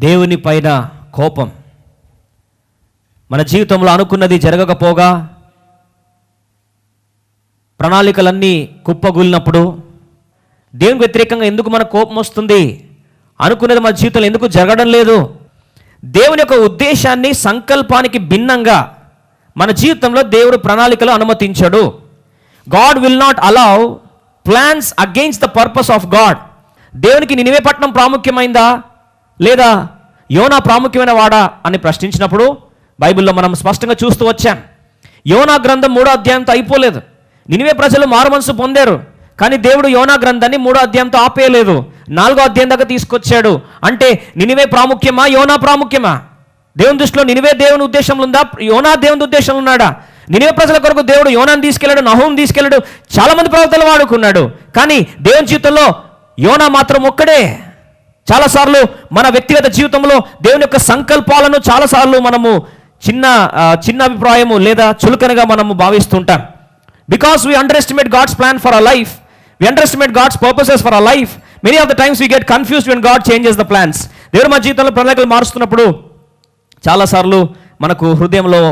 దేవుని పైన కోపం. మన జీవితంలో అనుకున్నది జరగకపోగా, ప్రణాళికలన్నీ కుప్పగూలినప్పుడు దేవునికి వ్యతిరేకంగా ఎందుకు మన కోపం వస్తుంది? అనుకున్నది మన జీవితంలో ఎందుకు జరగడం లేదు? దేవుని యొక్క ఉద్దేశాన్ని, సంకల్పానికి భిన్నంగా మన జీవితంలో దేవుడు ప్రణాళికలు అనుమతించడు. God will not allow plans against the purpose of God. దేవునికి నినివే పట్టణం ప్రాముఖ్యమైందా లేదా యోనా ప్రాముఖ్యమైన వాడా అని ప్రశ్నించినప్పుడు బైబిల్లో మనం స్పష్టంగా చూస్తూ వచ్చాం. యోనా గ్రంథం 3వ అధ్యాయంతో అయిపోలేదు. నినివే ప్రజలు మారుమనసు పొందారు, కానీ దేవుడు యోనా గ్రంథాన్ని 3వ అధ్యాయంతో ఆపేయలేదు, 4వ అధ్యాయం దాకా తీసుకొచ్చాడు. అంటే నినివే ప్రాముఖ్యమా, యోనా ప్రాముఖ్యమా? దేవుని దృష్టిలో నినివే దేవుని ఉద్దేశంలో ఉందా, యోనా దేవుని ఉద్దేశంలో ఉన్నాడా? నినివే ప్రజల కొరకు దేవుడు యోనాను తీసుకెళ్ళాడు, నహూం తీసుకెళ్ళాడు, చాలా మంది ప్రవక్తలు వాడుకున్నాడు, కానీ దేవుని జీవితంలో యోనా మాత్రం ఒక్కడే. చాలాసార్లు మన వ్యక్తిగత జీవితంలో దేవుని యొక్క సంకల్పాలను చాలాసార్లు మనము చిన్న అభిప్రాయము లేదా చులకనగా మనము భావిస్తుంటాం. Because we underestimate God's plan for our life, we underestimate God's purposes for our life. Many of the times we get confused when God changes the plans. దేవుడు మా జీవితంలో ప్రణాళికలు మారుస్తున్నప్పుడు చాలాసార్లు మనకు హృదయంలో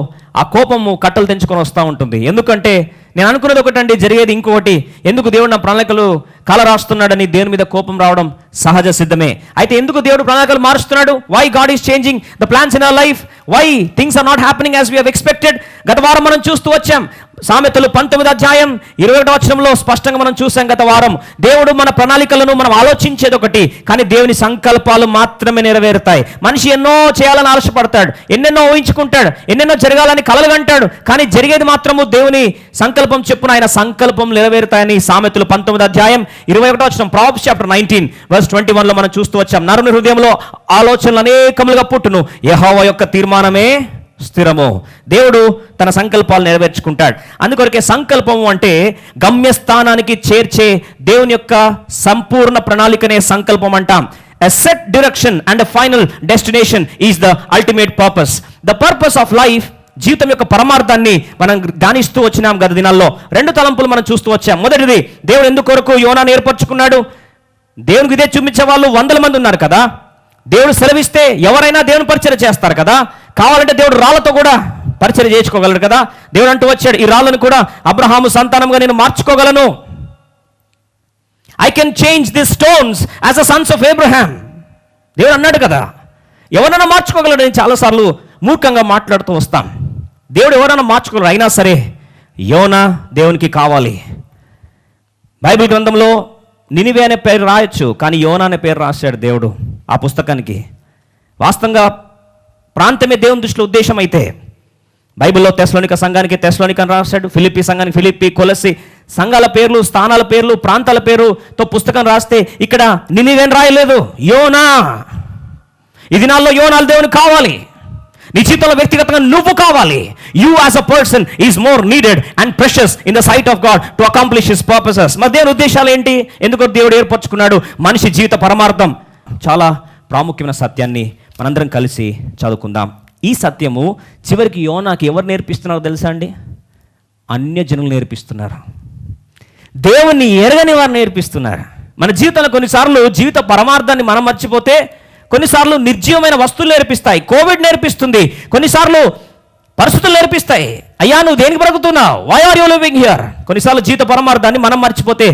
ఆ కోపము కట్టలు తెంచుకొని వస్తూ ఉంటుంది. ఎందుకంటే నేను అనుకున్నది ఒకటండి, జరిగేది ఇంకొకటి. ఎందుకు దేవుడు నా ప్రణాళికలు కల రాస్తున్నాడని దేవుని మీద కోపం రావడం సహజ సిద్ధమే. అయితే ఎందుకు దేవుడు ప్రణాళికలు మారుస్తున్నాడు? Why God is changing the plans in our life? Why things are not happening as we have expected? గత వారం మనం చూస్తూ వచ్చాం. సామెతలు 19వ అధ్యాయం 21వ వచనంలో స్పష్టంగా మనం చూసాం గత వారం. దేవుడు మన ప్రణాళికలను మనం ఆలోచించేది ఒకటి, కానీ దేవుని సంకల్పాలు మాత్రమే నెరవేరుతాయి. మనిషి ఎన్నో చేయాలని ఆశపడతాడు, ఎన్నెన్నో ఊహించుకుంటాడు, ఎన్నెన్నో జరగాలని కలలు అంటాడు, కానీ జరిగేది మాత్రము దేవుని సంకల్పం చెప్పున ఆయన సంకల్పం నెరవేరుతాయని సామెతలు 19వ అధ్యాయం 21వ వచనం, Proverbs chapter 19 verse 21లో మనం చూస్తూ వచ్చాం. నరుని హృదయంలో ఆలోచనలు అనేకములుగా పుట్టును, యెహోవా యొక్క తీర్మానమే స్థిరము. దేవుడు తన సంకల్పాలు నెరవేర్చుకుంటాడు. అందుకొరకే సంకల్పము అంటే గమ్యస్థానానికి చేర్చే దేవుని యొక్క సంపూర్ణ ప్రణాళికనే సంకల్పం అంటాం. A set direction and a final destination is the ultimate purpose. The purpose of life, జీవితం యొక్క పరమార్థాన్ని మనం ధ్యానిస్తూ వచ్చినాం గత దినాల్లో. 2 తలంపులు మనం చూస్తూ వచ్చాం. మొదటిది, దేవుడు ఎందుకొరకు యోనాను ఏర్పరచుకున్నాడు? దేవునికి ఇదే చూపించే వాళ్ళు 100 మంది ఉన్నారు కదా. దేవుడు సెలవిస్తే ఎవరైనా దేవుని పరిచర్య చేస్తారు కదా. కావాలంటే దేవుడు రాళ్లతో కూడా పరిచర్య చేయించుకోగలడు కదా. దేవుడు అంటూ వచ్చాడు, ఈ రాళ్ళను కూడా అబ్రహాము సంతానంగా నేను మార్చుకోగలను. I can change the stones as a sons of Abraham. దేవుడు అన్నాడు కదా, ఎవరైనా మార్చుకోగలడు. నేను చాలాసార్లు మూర్ఖంగా మాట్లాడుతూ వస్తాం. దేవుడు ఎవరైనా మార్చుకోగలరు, అయినా సరే యోనా దేవునికి కావాలి. బైబిల్ గ్రంథంలో నినివే అనే పేరు రాయొచ్చు, కానీ యోనా అనే పేరు రాశాడు దేవుడు ఆ పుస్తకానికి. వాస్తవంగా ప్రాంతమే దేవుని దృష్టిలో ఉద్దేశం అయితే బైబిల్లో తెస్సలోనిక సంఘానికి తెస్సలోనిక అని రాశాడు, ఫిలిప్పీ సంఘానికి ఫిలిప్పీ, కొలసి సంఘాల పేర్లు, స్థానాల పేర్లు, ప్రాంతాల పేరుతో పుస్తకం రాస్తే ఇక్కడ నినివే అని రాయలేదు, యోనా. ఈ దినాల్లో యోనాలు దేవునికి కావాలి. నీ జీవితంలో వ్యక్తిగతంగా నువ్వు కావాలి. You as a person is more needed and precious in the sight of God to accomplish his purposes. మరి దేవుని ఉద్దేశాలు ఏంటి? ఎందుకు దేవుడు ఏర్పరచుకున్నాడు? మనిషి జీవిత పరమార్థం. చాలా ప్రాముఖ్యమైన సత్యాన్ని మనందరం కలిసి చదువుకుందాం. ఈ సత్యము చివరికి యోనాకి ఎవరు నేర్పిస్తున్నారో తెలుసా అండి? అన్యజనులు నేర్పిస్తున్నారు. దేవుణ్ణి ఎరగని వారు నేర్పిస్తున్నారు. మన జీవితంలో కొన్నిసార్లు జీవిత పరమార్థాన్ని మనం మర్చిపోతే, కొన్నిసార్లు నిర్జీవమైన వస్తువులు నేర్పిస్తాయి. కోవిడ్ నేర్పిస్తుంది, కొన్నిసార్లు పరిస్థితులు నేర్పిస్తాయి. అయ్యా నువ్వు దేనికి బ్రతుకుతున్నావు? Why are you living here? కొన్నిసార్లు జీవిత పరమార్థాన్ని మనం మర్చిపోతే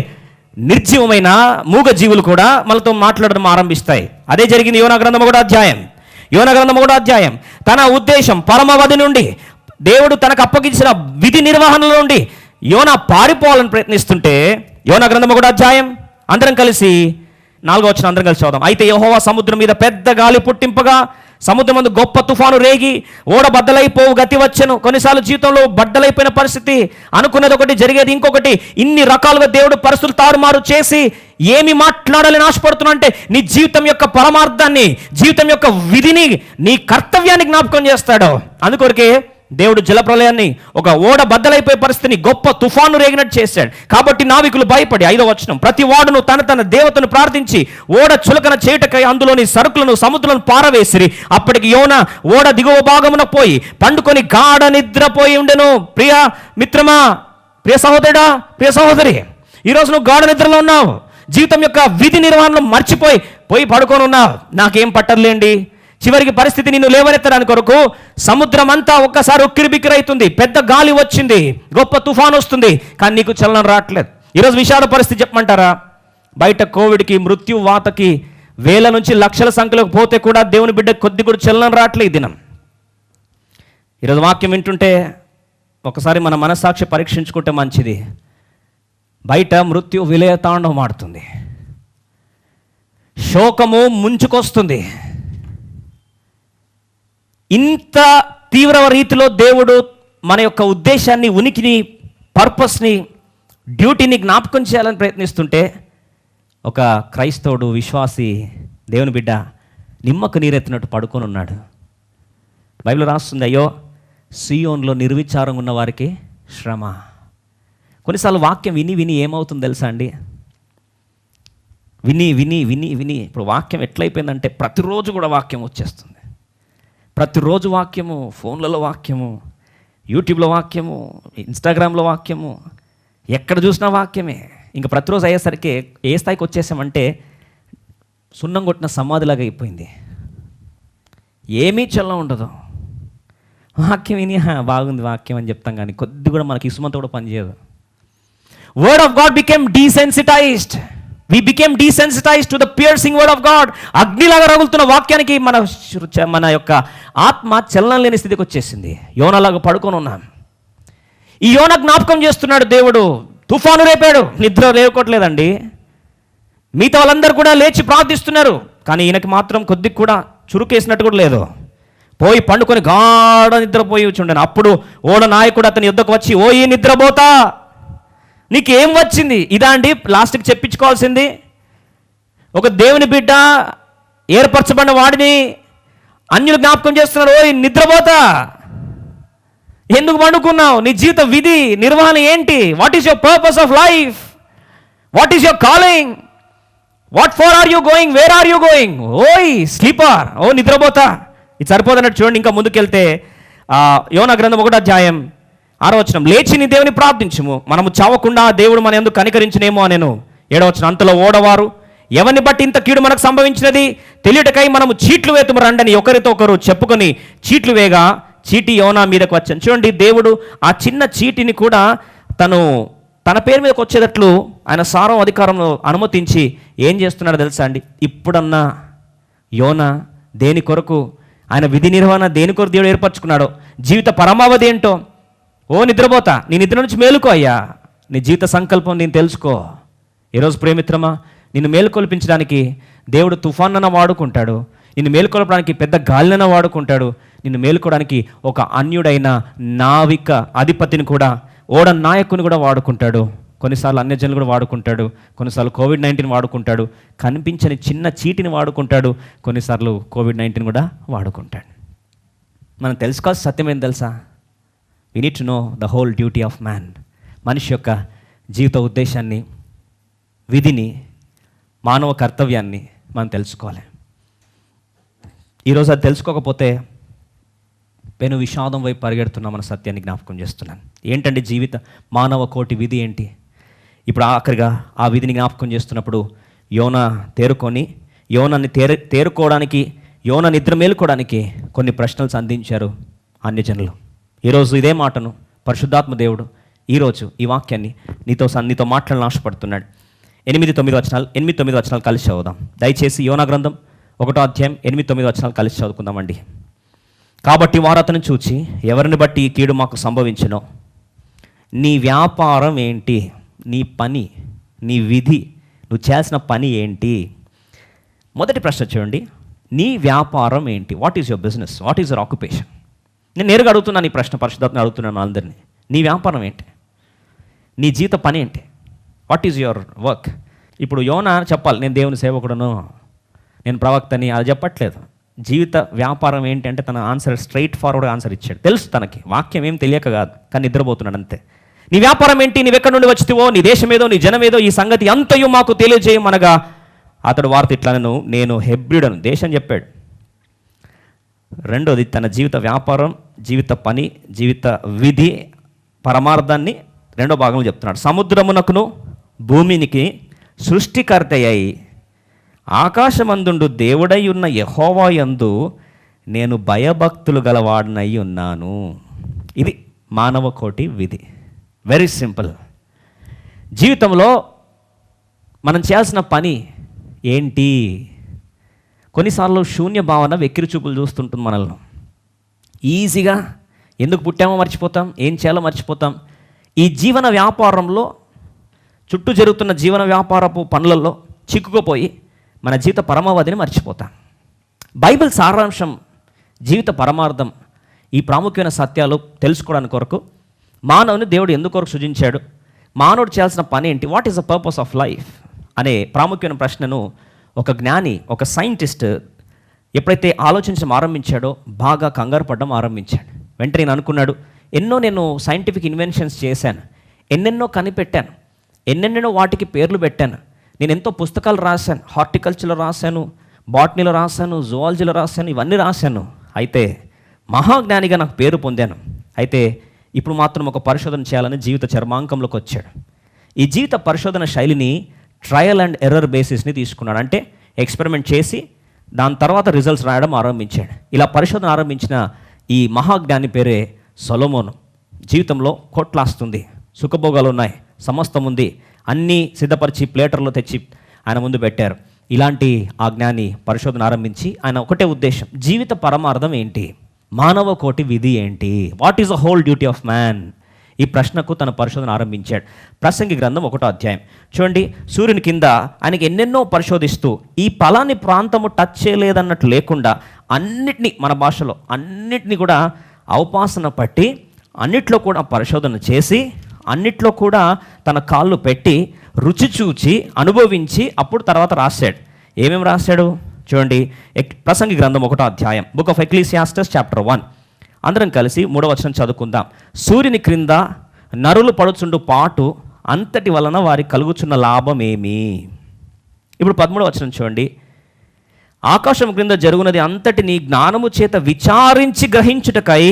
నిర్జీవమైన మూగ జీవులు కూడా మనతో మాట్లాడడం ఆరంభిస్తాయి. అదే జరిగింది యోనా గ్రంథం 1వ అధ్యాయం. తన ఉద్దేశం పరమవధి నుండి, దేవుడు తనకు అప్పగించిన విధి నిర్వహణలో నుండి యోనా పారిపోవాలని ప్రయత్నిస్తుంటే, యోనా గ్రంథం 1వ అధ్యాయం అందరం కలిసి 4వ వచనం అందరం కలిసి చదువుదాం. అయితే యెహోవా సముద్రం మీద పెద్ద గాలి పుట్టింపగా సముద్రం ముందు గొప్ప తుఫాను రేగి ఓడ బద్దలైపోవు గతి వచ్చెను. కొన్నిసార్లు జీవితంలో బద్దలైపోయిన పరిస్థితి, అనుకున్నది ఒకటి జరిగేది ఇంకొకటి. ఇన్ని రకాలుగా దేవుడు పరిస్థితులు తారుమారు చేసి ఏమి మాట్లాడాలని ఆశపడుతున్నా అంటే నీ జీవితం యొక్క పరమార్థాన్ని, జీవితం యొక్క విధిని, నీ కర్తవ్యాన్ని జ్ఞాపకం చేస్తాడు. అందుకొరకే దేవుడు జలప్రలయాన్ని, ఒక ఓడ బద్దలైపోయే పరిస్థితిని గొప్ప తుఫాను రేగినట్టు చేశాడు. కాబట్టి నావికులు భయపడి, 5వ వచనం, ప్రతి వాడును తన దేవతను ప్రార్థించి ఓడ చులకన చేయుటకై అందులోని సరుకులను సముద్రంలో పారవేసిరి. అప్పటికి యోనా ఓడ దిగువ భాగమున పోయి పండుకొని గాఢ నిద్రపోయి ఉండెను. ప్రియ మిత్రమా, ప్రియ సహోదరుడా, ప్రియ సహోదరి, ఈరోజు నువ్వు గాఢ నిద్రలో ఉన్నావు. జీవితం యొక్క విధి నిర్వహణలో మర్చిపోయి పడుకొని ఉన్నావు. నాకేం పట్టదులేండి, చివరికి పరిస్థితి నిన్ను లేవనెత్తడానికి కొరకు సముద్రం అంతా ఒక్కసారి ఉక్కిరిబిక్కిరైతుంది, పెద్ద గాలి వచ్చింది, గొప్ప తుఫాను వస్తుంది, కానీ నీకు చలనం రావట్లేదు. ఈరోజు విషాద పరిస్థితి చెప్పమంటారా? బయట కోవిడ్కి, మృత్యు వాతకి వేల నుంచి లక్షల సంఖ్యలోకి పోతే కూడా దేవుని బిడ్డ కొద్ది కూడా చలనం రావట్లేదు ఈ దినం. ఈరోజు వాక్యం వింటుంటే ఒకసారి మన మనస్సాక్షి పరీక్షించుకుంటే మంచిది. బయట మృత్యు విలయతాండవం ఆడుతుంది, శోకము ముంచుకొస్తుంది. ఇంత తీవ్ర రీతిలో దేవుడు మన యొక్క ఉద్దేశాన్ని, ఉనికిని, పర్పస్ని, డ్యూటీని జ్ఞాపకం చేయాలని ప్రయత్నిస్తుంటే ఒక క్రైస్తవుడు, విశ్వాసి, దేవుని బిడ్డ నిమ్మకు నీరెత్తినట్టు పడుకొని ఉన్నాడు. బైబిల్ రాస్తుంది, అయ్యో సియోన్లో నిర్విచారంగా ఉన్న వారికి శ్రమ. కొన్నిసార్లు వాక్యం విని విని ఏమవుతుందో తెలుసా అండి? విని విని విని విని ఇప్పుడు వాక్యం ఎట్లయిపోయిందంటే ప్రతిరోజు కూడా వాక్యం వచ్చేస్తుంది. ప్రతిరోజు వాక్యము, ఫోన్లలో వాక్యము, యూట్యూబ్లో వాక్యము, ఇన్స్టాగ్రామ్లో వాక్యము, ఎక్కడ చూసినా వాక్యమే. ఇంకా ప్రతిరోజు అయ్యేసరికి ఏ స్థాయికి వచ్చేసామంటే సున్నం కొట్టిన సమాధిలాగా అయిపోయింది. ఏమీ చల్లం ఉండదు. వాక్యం విని బాగుంది వాక్యం అని చెప్తాం, కానీ కొద్ది కూడా మనకి ఇసుమంతా కూడా పనిచేయదు. Word of God became desensitized. We became desensitized to the piercing word of God. అగ్నిలాగా రగులుతున్న వాక్యానికి మన యొక్క ఆత్మ చలనం లేని స్థితికి వచ్చేసింది. యోనాలాగా పడుకొని ఉన్నాం. ఈ యోనా జ్ఞాపకం చేస్తున్నాడు దేవుడు. తుఫాను రేపాడు, నిద్ర లేకోవట్లేదండి. మిగతా వాళ్ళందరూ కూడా లేచి ప్రార్థిస్తున్నారు, కానీ ఈయనకి మాత్రం కొద్దిగా కూడా చురుకేసినట్టు కూడా లేదు. పోయి పండుకొని గాఢ నిద్రపోయి ఉండాను. అప్పుడు ఓడ నాయకుడు అతని యుద్ధకు వచ్చి, ఓ ఈ నిద్రపోతా, నీకేం వచ్చింది? ఇదా అండి లాస్ట్కి చెప్పించుకోవాల్సింది? ఒక దేవుని బిడ్డ, ఏర్పరచబడిన వాడిని అన్యులు జ్ఞాపకం చేస్తున్నారు, ఓ నిద్రపోతా, ఎందుకు పండుకున్నావు? నీ జీవిత విధి నిర్వహణ ఏంటి? What is your purpose of life? What is your calling? What for are you going? Where are you going? ఓయ్ స్లీపర్, ఓ నిద్రపోతా. ఇది సరిపోదన్నట్టు చూడండి. ఇంకా ముందుకెళ్తే యోనా గ్రంథం 1వ అధ్యాయం 6వ వచనం, లేచి నీ దేవుని ప్రార్థించుము, మనము చావకుండా దేవుడు మన ఎందుకు కనికరించినేమో అనేను. 7వ వచనం, అంతలో ఓడవారు, ఎవరిని బట్టి ఇంత కీడు మనకు సంభవించినది తెలియటకై మనము చీట్లు వేతుము రండని ఒకరితో ఒకరు చెప్పుకొని చీట్లు వేగా చీటి యోనా మీదకు వచ్చాను. చూడండి, దేవుడు ఆ చిన్న చీటిని కూడా తన పేరు మీదకి వచ్చేటట్లు ఆయన సారం అధికారంలో అనుమతించి ఏం చేస్తున్నాడో తెలుసా అండి? ఇప్పుడన్నా యోనా దేని కొరకు, ఆయన విధి నిర్వహణ దేని కొరకు దేవుడు ఏర్పరచుకున్నాడో, జీవిత పరమావధి ఏంటో, ఓ నిద్రపోతా, నీ నిద్ర నుంచి మేలుకో అయ్యా, నీ జీవిత సంకల్పం నేను తెలుసుకో. ఈరోజు ప్రేమిత్రమా, నిన్ను మేలుకొల్పించడానికి దేవుడు తుఫాన్నన వాడుకుంటాడు, నిన్ను మేలుకొల్పడానికి పెద్ద గాలినైనా వాడుకుంటాడు, నిన్ను మేలుకోవడానికి ఒక అన్యుడైన నావిక అధిపతిని కూడా, ఓడ నాయకుని కూడా వాడుకుంటాడు. కొన్నిసార్లు అన్యజనులు కూడా వాడుకుంటాడు, కొన్నిసార్లు కోవిడ్-19 వాడుకుంటాడు, కనిపించని చిన్న చీటిని వాడుకుంటాడు, కొన్నిసార్లు కోవిడ్-19 కూడా వాడుకుంటాడు. మనం తెలుసుకోవాల్సిన సత్యం ఏం తెలుసా? We need to know the whole duty of man. మనిషి యొక్క జీవిత ఉద్దేశాన్ని, విధిని, మానవ కర్తవ్యాన్ని మనం తెలుసుకోవాలి. ఈరోజు అది తెలుసుకోకపోతే పెను విషాదం వైపు పరిగెడుతున్నాం. మన సత్యాన్ని జ్ఞాపకం చేస్తున్నాను. ఏంటంటే జీవిత మానవ కోటి విధి ఏంటి? ఇప్పుడు ఆఖరిగా ఆ విధిని జ్ఞాపకం చేస్తున్నప్పుడు యోనా తేరుకొని, యోనాన్ని తేరుకోవడానికి, యోనా నిద్ర మేలుకోవడానికి కొన్ని ప్రశ్నలు సంధించారు అన్యజనులు. ఈరోజు ఇదే మాటను పరిశుద్ధాత్మ దేవుడు ఈరోజు ఈ వాక్యాన్ని నీతో మాట్లాడాలని ఆశపడుతున్నాడు. 8-9 వచనాలు కలిసి చదువుదాం. దయచేసి యోనా గ్రంథం 1వ అధ్యాయం 8-9 వచనాలు కలిసి చదువుకుందామండి. కాబట్టి వారు అతను చూచి, ఎవరిని బట్టి ఈ కీడు మాకు సంభవించునో, నీ వ్యాపారం ఏంటి, నీ పని, నీ విధి, నువ్వు చేయాల్సిన పని ఏంటి? మొదటి ప్రశ్న చూడండి, నీ వ్యాపారం ఏంటి? What is your business? What is your occupation? నేను నేరుగా అడుగుతున్నాను ఈ ప్రశ్న, పరిశుద్ధాత్మని అడుగుతున్నాను అందరినీ. నీ వ్యాపారం ఏంటి? నీ జీవిత పని ఏంటి? What is your work? ఇప్పుడు యోనా చెప్పాలి, నేను దేవుని సేవకుడును, నేను ప్రవక్తని, అది చెప్పట్లేదు. జీవిత వ్యాపారం ఏంటి అంటే తన ఆన్సర్ స్ట్రైట్ ఫార్వర్డ్ ఆన్సర్ ఇచ్చాడు. తెలుసు తనకి, వాక్యం ఏం తెలియక కాదు, కానీ నిద్రపోతున్నాడు అంతే. నీ వ్యాపారం ఏంటి? నీవెక్కడి నుండి వచ్చితివో, నీ దేశమేదో, నీ జనమేదో, ఈ సంగతి అంతయు మాకు తెలియజేయమనగా అతడు వార్త ఇట్లా, నేను హెబ్రిడను, దేశం చెప్పాడు. రెండోది తన జీవిత వ్యాపారం, జీవిత పని, జీవిత విధి, పరమార్థాన్ని రెండో భాగంలో చెప్తున్నాడు. సముద్రమునకును భూమినికి సృష్టికర్త అయి ఆకాశమందుండు దేవుడై ఉన్న యెహోవా యందు నేను భయభక్తులు గలవాడినై ఉన్నాను. ఇది మానవ కోటి విధి. Very simple. జీవితంలో మనం చేయాల్సిన పని ఏంటి? కొన్నిసార్లు శూన్య భావన వెక్కిరి చూపులు చూస్తుంటుంది మనల్ని. ఈజీగా ఎందుకు పుట్టామో మర్చిపోతాం, ఏం చేయాలో మర్చిపోతాం. ఈ జీవన వ్యాపారంలో, చుట్టూ జరుగుతున్న జీవన వ్యాపారపు పనులలో చిక్కుకుపోయి మన జీవిత పరమావధిని మర్చిపోతాం. బైబిల్ సారాంశం, జీవిత పరమార్థం, ఈ ప్రాముఖ్యమైన సత్యాలు తెలుసుకోవడానికి కొరకు మానవుని దేవుడు ఎందుకొరకు సృజించాడు, మానవుడు చేయాల్సిన పని ఏంటి, what is the purpose of life అనే ప్రాముఖ్యమైన ప్రశ్నను ఒక జ్ఞాని, ఒక సైంటిస్ట్ ఎప్పుడైతే ఆలోచించడం ఆరంభించాడో బాగా కంగారు పడడం ఆరంభించాడు. వెంటనే నేను అనుకున్నాడు, నేను సైంటిఫిక్ ఇన్వెన్షన్స్ చేశాను, ఎన్నెన్నో కనిపెట్టాను, ఎన్నెన్నో వాటికి పేర్లు పెట్టాను, నేను ఎంతో పుస్తకాలు రాశాను, హార్టికల్చర్లో రాశాను, బాటనీలో రాశాను, జువాలజీలో రాశాను, ఇవన్నీ రాశాను. అయితే మహాజ్ఞానిగా నాకు పేరు పొందాను. అయితే ఇప్పుడు మాత్రం ఒక పరిశోధన చేయాలని జీవిత చర్మాంకంలోకి వచ్చాడు. ఈ జీవిత పరిశోధన శైలిని ట్రయల్ అండ్ ఎర్రర్ బేసిస్ని తీసుకున్నాడు. అంటే ఎక్స్పెరిమెంట్ చేసి దాని తర్వాత రిజల్ట్స్ రాయడం ఆరంభించాడు. ఇలా పరిశోధన ఆరంభించిన ఈ మహాజ్ఞాని పేరే సొలొమోను. జీవితంలో కోట్లాస్తుంది, సుఖభోగాలు ఉన్నాయి, సమస్తం ఉంది, అన్నీ సిద్ధపరిచి ప్లేటర్లో తెచ్చి ఆయన ముందు పెట్టారు. ఇలాంటి ఆ జ్ఞాని పరిశోధన ఆరంభించి ఆయన ఒకటే ఉద్దేశం, జీవిత పరమార్థం ఏంటి, మానవ కోటి విధి ఏంటి, what is the whole duty of man, ఈ ప్రశ్నకు తన పరిశోధన ఆరంభించాడు. ప్రసంగి గ్రంథం 1వ అధ్యాయం చూడండి. సూర్యుని కింద ఆయనకి ఎన్నెన్నో పరిశోధిస్తూ ఈ ఫలాని ప్రాంతము టచ్ చేయలేదన్నట్టు లేకుండా అన్నిటినీ, మన భాషలో అన్నిటినీ కూడా అవపాసన పట్టి అన్నిట్లో కూడా పరిశోధన చేసి అన్నిట్లో కూడా తన కాళ్ళు పెట్టి రుచి చూచి అనుభవించి అప్పుడు తర్వాత రాశాడు. ఏమేమి రాశాడు చూడండి. ప్రసంగి గ్రంథం 1వ అధ్యాయం, బుక్ ఆఫ్ ఎక్లీసియాస్టస్ చాప్టర్ 1. అందరం కలిసి 3వ వచనం చదువుకుందాం. సూర్యుని క్రింద నరులు పడుచుండు పాటు అంతటి వలన వారికి కలుగుచున్న లాభం ఏమి? ఇప్పుడు 13వ వచనం చూడండి. ఆకాశం క్రింద జరుగునది అంతటిని జ్ఞానము చేత విచారించి గ్రహించుటకై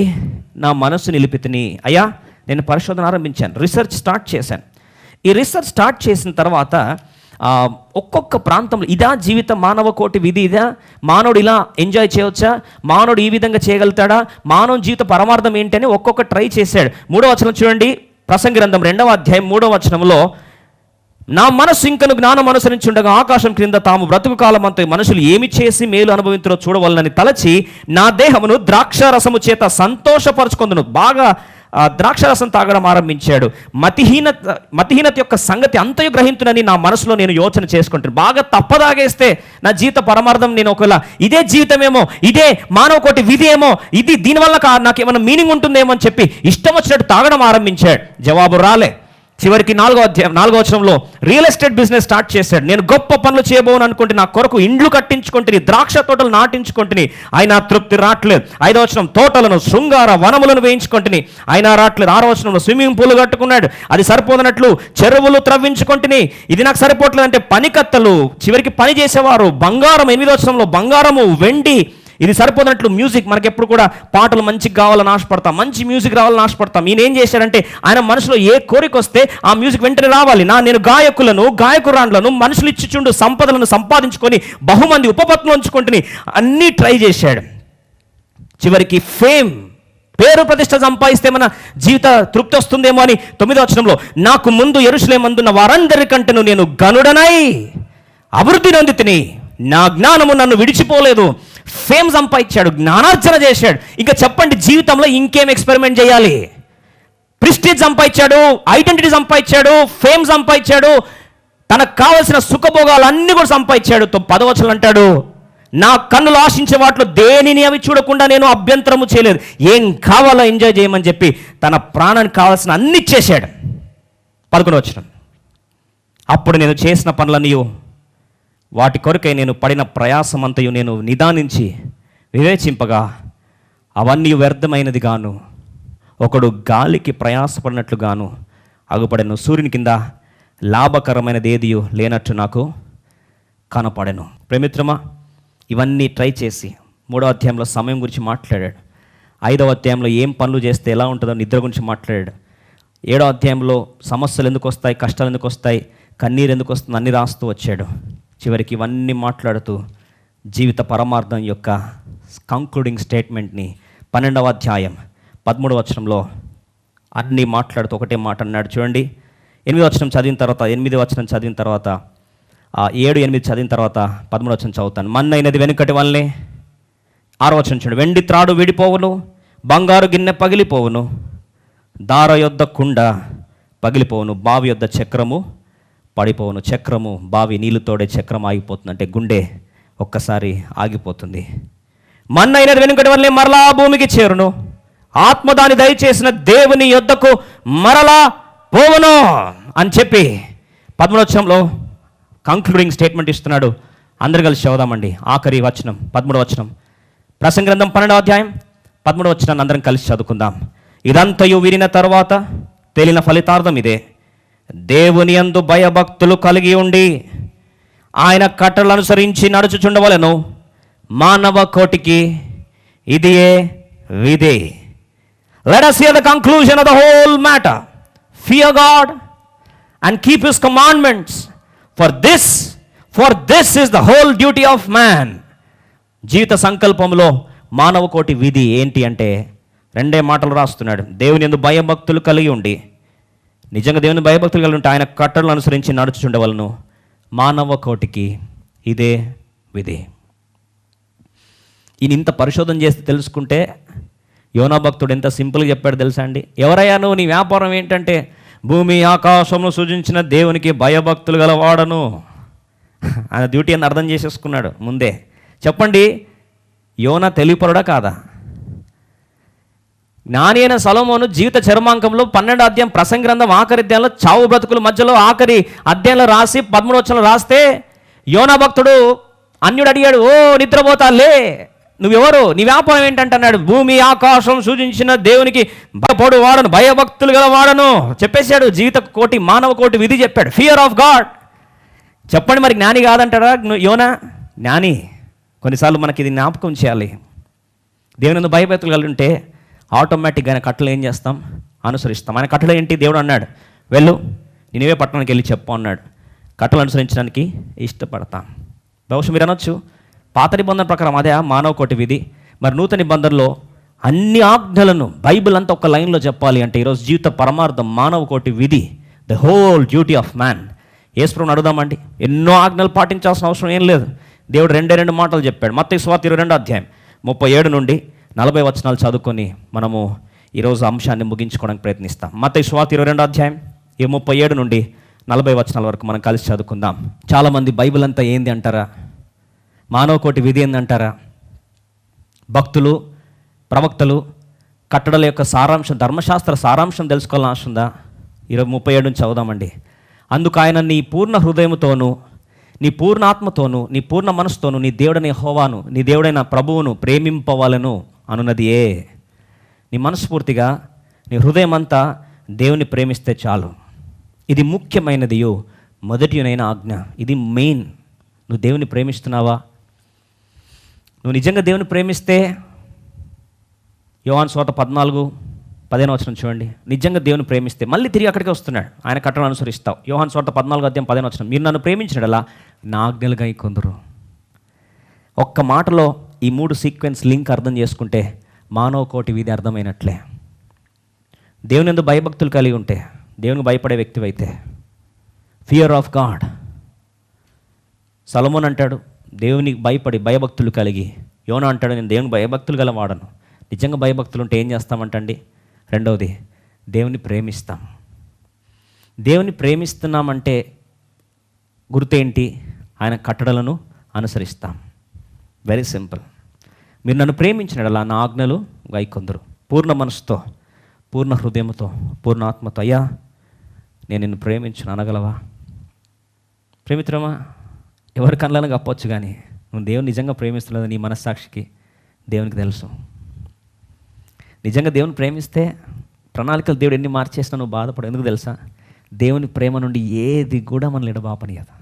నా మనస్సు నిలిపితిని. అయ్యా, నేను పరిశోధన ఆరంభించాను, రీసెర్చ్ స్టార్ట్ చేశాను. ఈ రీసెర్చ్ స్టార్ట్ చేసిన తర్వాత ఒక్కొక్క ప్రాంతంలో ఇదా జీవిత మానవ కోటి విధి, ఇదా మానవుడు ఇలా ఎంజాయ్ చేయవచ్చా, మానవుడు ఈ విధంగా చేయగలుగుతాడా, మానవ జీవిత పరమార్థం ఏంటని ఒక్కొక్క ట్రై చేశాడు. 3వ వచనం చూడండి. ప్రసంగి గ్రంథం 2వ అధ్యాయం 3వ వచనంలో, నా మనస్సు ఇంకను జ్ఞానం అనుసరించుండగా ఆకాశం క్రింద తాము బ్రతుకు కాలమంతా మనుషులు ఏమి చేసి మేలు అనుభవించరో చూడవలనని తలచి నా దేహమును ద్రాక్షారసము చేత సంతోషపరచుకొందును. బాగా ద్రాక్షరసం తాగడం ఆరంభించాడు. మతిహీనత యొక్క సంగతి అంతయు గ్రహించునని నా మనసులో నేను యోచన చేసుకుంటాను. బాగా తప్పదాగేస్తే నా జీవిత పరమార్థం, నేను ఒకవేళ ఇదే జీవితమేమో, ఇదే మానవ కోటి విధి ఏమో, ఇది దీనివల్ల నాకు ఏమైనా మీనింగ్ ఉంటుందేమో అని చెప్పి ఇష్టం వచ్చినట్టు తాగడం ఆరంభించాడు. జవాబు రాలే. చివరికి 4వ వచనంలో రియల్ ఎస్టేట్ బిజినెస్ స్టార్ట్ చేశాడు. నేను గొప్ప పనులు చేయబోను అనుకుంటే, నా కొరకు ఇండ్లు కట్టించుకుంటుని, ద్రాక్ష తోటలు నాటించుకుంటుని, అయినా తృప్తి రావట్లేదు. 5వ వచనం, తోటలను శృంగార వనములను వేయించుకుంటుని, అయినా రావట్లేదు. 6వ వచనంలో స్విమ్మింగ్ పూల్ కట్టుకున్నాడు, అది సరిపోదన్నట్లు చెరువులు త్రవ్వించుకుంటుని, ఇది నాకు సరిపోవట్లేదు అంటే పనికత్తలు, చివరికి పని చేసేవారు, బంగారం. 8వ వచనంలో బంగారము, వెండి, ఇది సరిపోతున్నట్లు మ్యూజిక్. మనకి ఎప్పుడు కూడా పాటలు మంచిగా కావాలని ఆశపడతాం, మంచి మ్యూజిక్ రావాలని ఆశపడతాం. ఈయన ఏం చేశాడంటే, ఆయన మనసులో ఏ కోరిక వస్తే ఆ మ్యూజిక్ వెంటనే రావాలి. నేను గాయకులను, గాయకురాండ్లను, మనుషులు ఇచ్చిచుండు సంపదలను సంపాదించుకొని బహుమంది ఉపపత్తులు ఉంచుకుంటుని అన్నీ ట్రై చేశాడు. చివరికి ఫేమ్, పేరు ప్రతిష్ట సంపాదిస్తే మన జీవిత తృప్తి వస్తుందేమో అని 9వ వచనంలో, నాకు ముందు యెరూషలేమందున్న వారందరికంటేను నేను గనుడనై అభివృద్ధి నొందితిని, నా జ్ఞానము నన్ను విడిచిపోలేదు. ఫేమ్ సంపాదించాడు, జ్ఞానార్జన చేశాడు. ఇంకా చెప్పండి, జీవితంలో ఇంకేం ఎక్స్పెరిమెంట్ చేయాలి? ప్రిస్టేజ్ సంపాదించాడు, ఐడెంటిటీ సంపాదించాడు, ఫేమ్ సంపాదించాడు, తనకు కావలసిన సుఖభోగాలు అన్నీ కూడా సంపాదించాడు. 10వ వచనం అంటాడు, నా కన్నులు ఆశించే వాటిలో దేనిని అవి చూడకుండా నేను అభ్యంతరము చేయలేదు. ఏం కావాలో ఎంజాయ్ చేయమని చెప్పి తన ప్రాణానికి కావాల్సిన అన్ని ఇచ్చేశాడు. 11వ వచనం, అప్పుడు నేను చేసిన పనులన్నీ, వాటి కొరకై నేను పడిన ప్రయాసమంతయు నేను నిదానించి వివేచింపగా అవన్నీ వ్యర్థమైనది గాను, ఒకడు గాలికి ప్రయాసపడినట్లుగాను అగుపడెను. సూర్యుని కింద లాభకరమైనది ఏదియో లేనట్టు నాకు కనపడెను. ప్రేమిత్రమా, ఇవన్నీ ట్రై చేసి 3వ అధ్యాయంలో సమయం గురించి మాట్లాడాడు. 5వ అధ్యాయంలో ఏం పనులు చేస్తే ఎలా ఉంటుందో నిద్ర గురించి మాట్లాడాడు. 7వ అధ్యాయంలో సమస్యలు ఎందుకు వస్తాయి, కష్టాలు ఎందుకు వస్తాయి, కన్నీరు ఎందుకు వస్తుంది, అన్నీ రాస్తూ వచ్చాడు. చివరికి ఇవన్నీ మాట్లాడుతూ జీవిత పరమార్థం యొక్క కంక్లూడింగ్ స్టేట్మెంట్ని 12వ అధ్యాయం 13వ వచనంలో అన్నీ మాట్లాడుతూ ఒకటే మాట అన్నాడు. చూడండి, 8వ వచనం చదివిన తర్వాత 8వ వచనం చదివిన తర్వాత 7, 8 చదివిన తర్వాత 13వ వచనం చదువుతాను. మన్నైనది వెనుకటి వల్లనే. 6వ వచనం చూడండి, వెండి త్రాడు విడిపోవును, బంగారు గిన్నె పగిలిపోవును, దార యొద్ద కుండ పగిలిపోవును, బావి యొద్ద చక్రము పడిపోవును. చక్రము, బావి నీళ్లు తోడే చక్రం ఆగిపోతుంది, అంటే గుండె ఒక్కసారి ఆగిపోతుంది. మన్నైనది వెనుకటి వల్లే మరలా భూమికి చేరును, ఆత్మ దాని దయచేసిన దేవుని యొద్దకు మరలా పోవును అని చెప్పి 13వ వచనంలో కంక్లూడింగ్ స్టేట్మెంట్ ఇస్తున్నాడు. అందరు కలిసి చదువుదామండి. ఆఖరి వచనం 13వ వచనం, ప్రసంగ గ్రంథం 12వ అధ్యాయం 13వ వచనాన్ని అందరం కలిసి చదువుకుందాం. ఇదంతయు వినిన తర్వాత తేలిన ఫలితార్థం ఇదే: దేవుని యందు భయభక్తులు కలిగి ఉండి ఆయన కట్టడలు అనుసరించి నడుచుచుండవలెను. మానవ కోటికి ఇదియే విధి. Let us hear the conclusion of the whole matter. Fear God and keep His commandments. For this is the whole duty of man. జీవిత సంకల్పంలో మానవ కోటి విధి ఏంటి అంటే 2 మాటలు రాస్తున్నాడు. దేవుని యందు భయభక్తులు కలిగి ఉండి, నిజంగా దేవుని భయభక్తులు కలిగి ఉంటే ఆయన కట్టడలను అనుసరించి నడుచుచుండవలను. మానవ కోటికి ఇదే విధి. ఈయన ఇంత పరిశోధన చేసి తెలుసుకుంటే యోనా భక్తుడు ఎంత సింపుల్గా చెప్పాడు తెలుసా అండి? ఎవరయ్యా నువ్వు, నీ వ్యాపారం ఏంటంటే భూమి ఆకాశంలో సృజించిన దేవునికి భయభక్తులు గలవాడను. ఆయన డ్యూటీ అని అర్థం చేసేసుకున్నాడు ముందే. చెప్పండి, యోనా తెలివిపరుడా కాదా? జ్ఞాని అయిన సొలొమోను జీవిత చర్మాంకంలో 12వ అధ్యాయం ప్రసంగ గ్రంథం ఆఖరి అధ్యాయంలో చావు బ్రతుకుల మధ్యలో ఆఖరి అధ్యాయంలో రాసి 13వ వచనంలో రాస్తే యోనా భక్తుడు అన్యుడు అడిగాడు, ఓ నిద్రపోతాలే, నువ్వెవరు, నీ వ్యాపారం ఏంటంటే అన్నాడు, భూమి ఆకాశం సూచించిన దేవునికి భయపడు వాడను, భయభక్తులు గల వాడను చెప్పేశాడు. జీవిత కోటి మానవ కోటి విధి చెప్పాడు, ఫియర్ ఆఫ్ గాడ్. చెప్పండి, మరి జ్ఞాని కాదంటారా యోనా? జ్ఞాని. కొన్నిసార్లు మనకి ఇది జ్ఞాపకం చేయాలి. దేవుని భయభక్తులు కలిగి ఉంటే ఆటోమేటిక్గా ఆయన కట్టలు ఏం చేస్తాం? అనుసరిస్తాం. ఆయన కట్టలు ఏంటి? దేవుడు అన్నాడు, వెళ్ళు నినివే పట్టణానికి వెళ్ళి చెప్పు అన్నాడు. కట్టలు అనుసరించడానికి ఇష్టపడతాం. బహుశా మీరు అనొచ్చు, పాత నిబంధన ప్రకారం అదే మానవ కోటి విధి, మరి నూతన నిబంధనలో అన్ని ఆజ్ఞలను బైబిల్ అంతా ఒక లైన్లో చెప్పాలి అంటే ఈరోజు జీవిత పరమార్థం మానవ కోటి విధి, the whole duty of man. యేసుప్రభువుని అడుగుదామండి. ఎన్నో ఆజ్ఞలు పాటించాల్సిన అవసరం ఏం లేదు. దేవుడు 2 మాటలు చెప్పాడు. మత్తయి సువార్త 22వ అధ్యాయం 37 నుండి 40 వచనాలు చదువుకొని మనము ఈరోజు అంశాన్ని ముగించుకోవడానికి ప్రయత్నిస్తాం. మత్తయి సువార్త 22వ అధ్యాయం 37 నుండి 40 వచనాల వరకు మనం కలిసి చదువుకుందాం. చాలామంది బైబిల్ అంతా ఏంది అంటారా, మానవ కోటి విధి ఏందంటారా, భక్తులు ప్రవక్తలు కట్టడల యొక్క సారాంశం, ధర్మశాస్త్ర సారాంశం తెలుసుకోవాలని ఆశ ఉందా? 37 నుంచి చదువుదామండి. అందుకు ఆయన నీ పూర్ణ హృదయముతోనూ, నీ పూర్ణ ఆత్మతోనూ, నీ పూర్ణ మనసుతోనూ నీ దేవుడైన యెహోవాను, నీ దేవుడైన ప్రభువును ప్రేమింపవాలను అనున్నది. నీ మనస్ఫూర్తిగా నీ హృదయం అంతా దేవుని ప్రేమిస్తే చాలు. ఇది ముఖ్యమైనదియు మొదటినైన ఆజ్ఞ. ఇది మెయిన్. నువ్వు దేవుని ప్రేమిస్తున్నావా? నువ్వు నిజంగా దేవుని ప్రేమిస్తే యోహాను సువార్త 14:15 వచనం చూడండి. నిజంగా దేవుని ప్రేమిస్తే మళ్ళీ తిరిగి అక్కడికే వస్తున్నాడు, ఆయన కట్టడలు అనుసరిస్తావు. యోహాను సువార్త 14:15 వచనం, మీరు నన్ను ప్రేమించినడలా నా ఆజ్ఞలుగా కొందరు. ఒక్క మాటలో ఈ 3 సీక్వెన్స్ లింక్ అర్థం చేసుకుంటే మానవ కోటి విధి అర్థమైనట్లే. దేవుని యందు భయభక్తులు కలిగి ఉంటే, దేవునికి భయపడే వ్యక్తివైతే, ఫియర్ ఆఫ్ గాడ్. సొలొమోను అంటాడు దేవునికి భయపడి భయభక్తులు కలిగి. యోనా అంటాడు నేను దేవునికి భయభక్తులు గల వాడను. నిజంగా భయభక్తులు ఉంటే ఏం చేస్తామంటండి? రెండవది, దేవుని ప్రేమిస్తాం. దేవుని ప్రేమిస్తున్నామంటే గుర్తేంటి? ఆయన కట్టడలను అనుసరిస్తాం. Very simple. మీరు నన్ను ప్రేమించినడలా నా ఆజ్ఞలు గైకొందరు. పూర్ణ మనసుతో, పూర్ణ హృదయంతో, పూర్ణ ఆత్మతో. అయ్యా నేను నిన్ను ప్రేమించును అనగలవా? ప్రేమిత్రమా? ఎవరి కళ్ళను కప్పొచ్చు, కానీ నువ్వు దేవుని నిజంగా ప్రేమిస్తున్నది నీ మనస్సాక్షికి దేవునికి తెలుసు. నిజంగా దేవుని ప్రేమిస్తే ప్రణాళికలు దేవుడు ఎన్ని మార్చేసినా నువ్వు బాధపడు. ఎందుకు తెలుసా? దేవుని ప్రేమ నుండి ఏది కూడా మనల్ని ఎడబాపని కదా.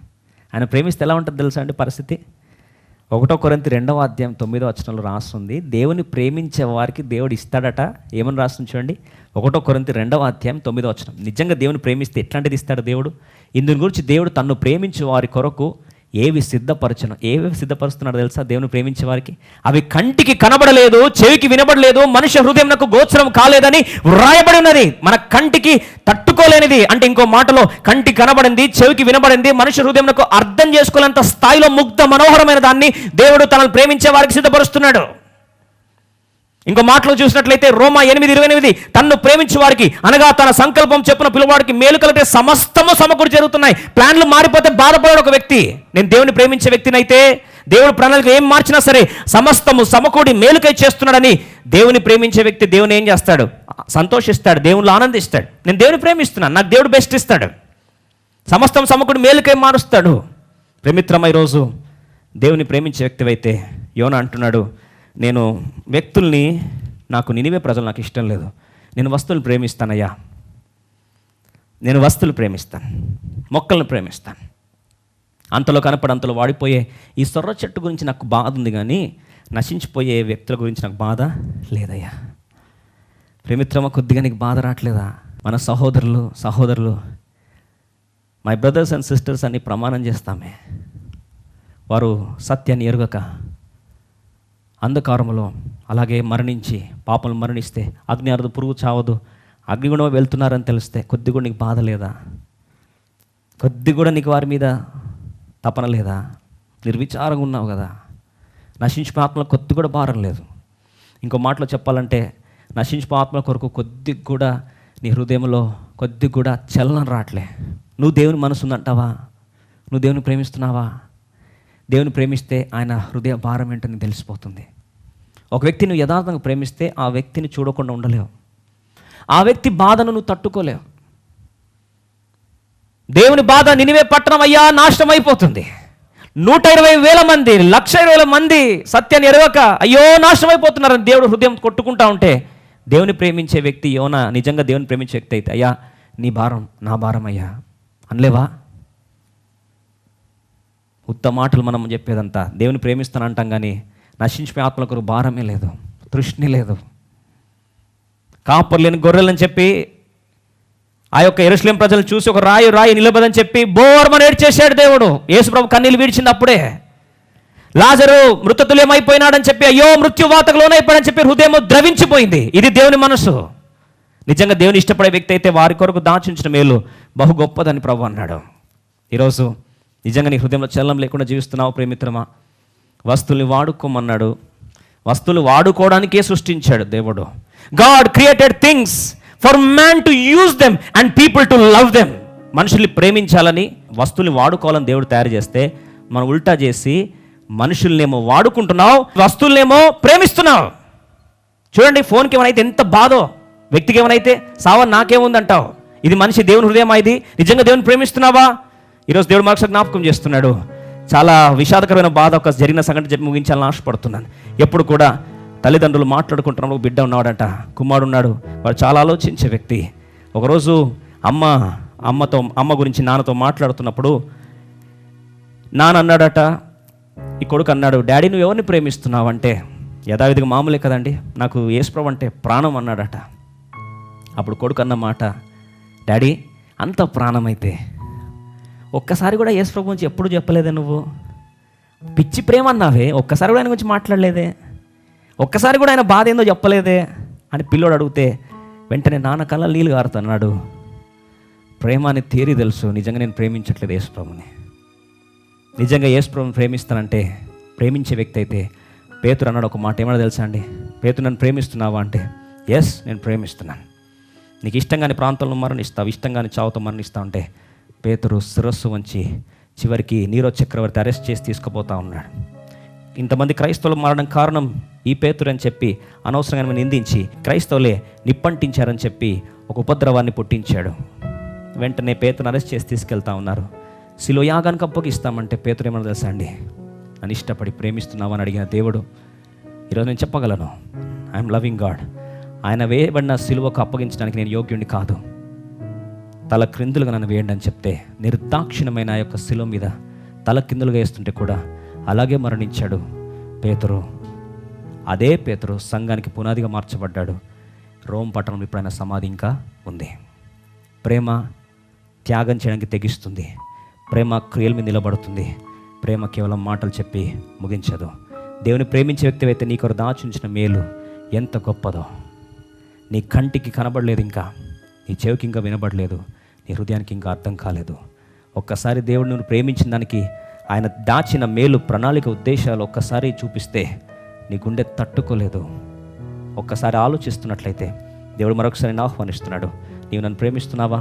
ఆయన ప్రేమిస్తే ఎలా ఉంటుంది తెలుసా అండి పరిస్థితి? 1 కొరింథీ 2వ అధ్యాయం 9వ వచనంలో రాస్తుంది, దేవుని ప్రేమించే వారికి దేవుడు ఇస్తాడట. ఏమని రాస్తుంది చూడండి, 1 కొరింథీ 2వ అధ్యాయం 9వ వచనం. నిజంగా దేవుని ప్రేమిస్తే ఎట్లాంటిది ఇస్తాడు దేవుడు? ఇందుని గురించి దేవుడు తన్ను ప్రేమించే వారి కొరకు ఏవి సిద్ధపరుస్తున్నాడు తెలుసా దేవుని ప్రేమించే వారికి? అవి కంటికి కనబడలేదు, చెవికి వినబడలేదు, మనుష్య హృదయంకు గోచరం కాలేదని వ్రాయబడి ఉన్నది. మన కంటికి తట్టుకోలేనిది అంటే, ఇంకో మాటలో కంటికి కనబడింది, చెవికి వినబడింది, మనుష్య హృదయంకు అర్థం చేసుకోలేంత స్థాయిలో ముగ్ధ మనోహరమైన దాన్ని దేవుడు తనను ప్రేమించే వారికి సిద్ధపరుస్తున్నాడు. ఇంకో మాటలో చూసినట్లయితే రోమా 8:28 తన్ను ప్రేమించే వారికి అనగా తన సంకల్పం చెప్పిన పిలువాడికి మేలు కలిగే సమస్తము సమకూడి జరుగుతున్నాయి. ప్లాన్లు మారిపోతే బాధపడాడు ఒక వ్యక్తి. నేను దేవుని ప్రేమించే వ్యక్తినైతే దేవుడు ప్రణాళిక ఏం మార్చినా సరే సమస్తము సమకూడి మేలుకై చేస్తున్నాడని దేవుని ప్రేమించే వ్యక్తి దేవుని ఏం చేస్తాడు? సంతోషిస్తాడు, దేవుళ్ళు ఆనందిస్తాడు. నేను దేవుని ప్రేమిస్తున్నాను, నాకు దేవుడు బెస్ట్ ఇస్తాడు, సమస్తం సమకూడి మేలుకై మారుస్తాడు. ప్రేమిత్రమా, ఈరోజు దేవుని ప్రేమించే వ్యక్తివైతే యోనా అంటున్నాడు, నేను వ్యక్తుల్ని, నాకు నినివే ప్రజలు నాకు ఇష్టం లేదు, నేను వస్తువులు ప్రేమిస్తానయ్యా, నేను వస్తువులు ప్రేమిస్తాను, మొక్కలను ప్రేమిస్తాను. అంతలో కనపడి అంతలో వాడిపోయే ఈ సొర్ర చెట్టు గురించి నాకు బాధ ఉంది, కానీ నశించిపోయే వ్యక్తుల గురించి నాకు బాధ లేదయ్యా. ప్రేమిత్రమా, కొద్దిగా నీకు బాధ రావట్లేదా? మన సహోదరులు మై బ్రదర్స్ అండ్ సిస్టర్స్ అని ప్రమాణం చేస్తామే, వారు సత్యాన్ని ఎరుగక అంధకారములో అలాగే మరణించి, పాపలు మరణిస్తే అగ్ని అరదు, పురుగు చావదు, అగ్నిగుణం వెళ్తున్నారని తెలిస్తే కొద్ది కూడా నీకు బాధ లేదా? కొద్ది కూడా నీకు వారి మీద తపన లేదా? నిర్విచారంగా ఉన్నావు కదా. నశించిన ఆత్మల కొద్ది కూడా భారం లేదు. ఇంకో మాటలో చెప్పాలంటే, నశించిన ఆత్మల కొరకు కొద్ది కూడా నీ హృదయంలో కొద్ది కూడా చలనం రావట్లే. నువ్వు దేవుని మనసు ఉందంటావా? నువ్వు దేవుని ప్రేమిస్తున్నావా? దేవుని ప్రేమిస్తే ఆయన హృదయ భారం ఏంటో నీకు తెలిసిపోతుంది. ఒక వ్యక్తిని నువ్వు యథార్థంగా ప్రేమిస్తే ఆ వ్యక్తిని చూడకుండా ఉండలేవు, ఆ వ్యక్తి బాధను నువ్వు తట్టుకోలేవు. దేవుని బాధ నినివే పట్టణం అయ్యా నాశనం అయిపోతుంది. 120,000 మంది, 1,20,000 మంది సత్యాన్ని ఎరగక అయ్యో నాశనం అయిపోతున్నారని దేవుడు హృదయం కొట్టుకుంటా ఉంటే, దేవుని ప్రేమించే వ్యక్తి యోనా నిజంగా దేవుని ప్రేమించే వ్యక్తి అయితే, అయ్యా నీ భారం నా భారం అయ్యా అనలేవా? ఉత్త మాటలు మనం చెప్పేదంతా దేవుని ప్రేమిస్తానంటాం, కానీ నశించిపోయే ఆత్మల కొరకు భారమే లేదు, తృష్ణి లేదు. కాపరు లేని గొర్రెలని చెప్పి ఆ యొక్క యెరూషలేము ప్రజలు చూసి ఒక రాయి నిలబదని చెప్పి బోర్మని ఏడ్చేశాడు దేవుడు. యేసుప్రభు కన్నీళ్ళు విడిచింది అప్పుడే. లాజరు మృతతుల్యమైపోయినాడని చెప్పి అయ్యో మృత్యువాతకు లోనైపోయాడని చెప్పి హృదయం ద్రవించిపోయింది. ఇది దేవుని మనసు. నిజంగా దేవుని ఇష్టపడే వ్యక్తి అయితే వారి కొరకు దాచుంచిన మేలు బహు గొప్పదని ప్రభు అన్నాడు. ఈరోజు నిజంగా నీ హృదయంలో చలనం లేకుండా జీవిస్తున్నావు ప్రేమిత్రమా? వస్తువుల్ని వాడుకోమన్నాడు. వస్తువులు వాడుకోవడానికే సృష్టించాడు దేవుడు. God created things for man to use them and people to love them. మనుషుల్ని ప్రేమించాలని, వస్తువుల్ని వాడుకోవాలని దేవుడు తయారు చేస్తే, మనం ఉల్టా చేసి మనుషుల్నేమో వాడుకుంటున్నావు, వస్తువులనేమో ప్రేమిస్తున్నావు. చూడండి, ఫోన్కి ఏమైనా ఎంత బాధో, వ్యక్తికి ఏమైనా సావా నాకేముందంటావు. ఇది మనిషి దేవుని హృదయమా? ఇది నిజంగా దేవుని ప్రేమిస్తున్నావా? ఈరోజు దేవుడు మరొకసారి జ్ఞాపకం చేస్తున్నాడు. చాలా విషాదకరమైన బాధ ఒక జరిగిన సంఘటన చెప్పి ముగించాలని ఆశపడుతున్నాను. ఎప్పుడు కూడా తల్లిదండ్రులు మాట్లాడుకుంటున్నప్పుడు బిడ్డ ఉన్నాడట, కుమారుడు ఉన్నాడు, వాడు చాలా ఆలోచించే వ్యక్తి. ఒకరోజు అమ్మ గురించి నాన్నతో మాట్లాడుతున్నప్పుడు నాన్న అన్నాడట, ఈ కొడుకు అన్నాడు, డాడీ నువ్వు ఎవరిని ప్రేమిస్తున్నావు అంటే, యథావిధిగా మామూలే కదండి, నాకు యేసుప్రభు అంటే ప్రాణం అన్నాడట. అప్పుడు కొడుకు అన్న మాట, డాడీ అంత ప్రాణమైతే ఒక్కసారి కూడా యేసుప్రభు గురించి ఎప్పుడు చెప్పలేదే, నువ్వు పిచ్చి ప్రేమ అన్నావే, ఒక్కసారి కూడా ఆయన గురించి మాట్లాడలేదే, ఒక్కసారి కూడా ఆయన బాధ ఏందో చెప్పలేదే అని పిల్లోడు అడిగితే వెంటనే నాన్న కళ్ళ నీళ్ళు గారుతున్నాడు. ప్రేమ అని థియరీ తెలుసు, నిజంగా నేను ప్రేమించట్లేదు యేసుప్రభుని. నిజంగా యేసుప్రభుని ప్రేమిస్తానంటే, ప్రేమించే వ్యక్తి అయితే పేతురు అన్నాడు ఒక మాట, ఏమన్నా తెలుసా అండి? పేతురు నన్ను ప్రేమిస్తున్నావా అంటే, ఎస్ నేను ప్రేమిస్తున్నాను. నీకు ఇష్టంగాని ప్రాంతంలో మరణిస్తావు, ఇష్టంగాని చావుతో మరణిస్తావు అంటే పేతురు శిరస్సు వంచి చివరికి నీరో చక్రవర్తి అరెస్ట్ చేసి తీసుకుపోతా ఉన్నాడు. ఇంతమంది క్రైస్తవులు మారడం కారణం ఈ పేతురు అని చెప్పి అనవసరంగా నిందించి క్రైస్తవులే నిప్పంటించారని చెప్పి ఒక ఉపద్రవాన్ని పుట్టించాడు. వెంటనే పేతురుని అరెస్ట్ చేసి తీసుకెళ్తా ఉన్నారు. శిలువ యాగానికి అప్పగిస్తామంటే పేతురు ఏమన్నా తెలుసా అండి? నన్ను ఇష్టపడి ప్రేమిస్తున్నావని అడిగిన దేవుడు ఈరోజు నేను చెప్పగలను, ఐఎమ్ లవింగ్ గాడ్. ఆయన వేయబడిన శిలువకు అప్పగించడానికి నేను యోగ్యుడిని కాదు, తల క్రిందులుగా నన్ను వేయండి అని చెప్తే నిర్దాక్షిణ్యమైన ఆ యొక్క శిలువ మీద తల కిందులుగా వేస్తుంటే కూడా అలాగే మరణించాడు పేతురు. అదే పేతురు సంఘానికి పునాదిగా మార్చబడ్డాడు. రోమ్ పట్టణంలో ఇప్పుడు ఆయన సమాధి ఇంకా ఉంది. ప్రేమ త్యాగం చేయడానికి తెగిస్తుంది, ప్రేమ క్రియల మీద నిలబడుతుంది, ప్రేమ కేవలం మాటలు చెప్పి ముగించదు. దేవుని ప్రేమించే వ్యక్తి అయితే నీ కొరకు దాచుంచిన మేలు ఎంత గొప్పదో. నీ కంటికి కనబడలేదు, ఇంకా నీ చెవికి ఇంకా వినబడలేదు, నీ హృదయానికి ఇంకా అర్థం కాలేదు. ఒక్కసారి దేవుడు నువ్వు ప్రేమించిన దానికి ఆయన దాచిన మేలు, ప్రణాళిక, ఉద్దేశాలు ఒక్కసారి చూపిస్తే నీ గుండె తట్టుకోలేదు. ఒక్కసారి ఆలోచిస్తున్నట్లయితే దేవుడు మరొకసారి ఆహ్వానిస్తున్నాడు. నీవు నన్ను ప్రేమిస్తున్నావా?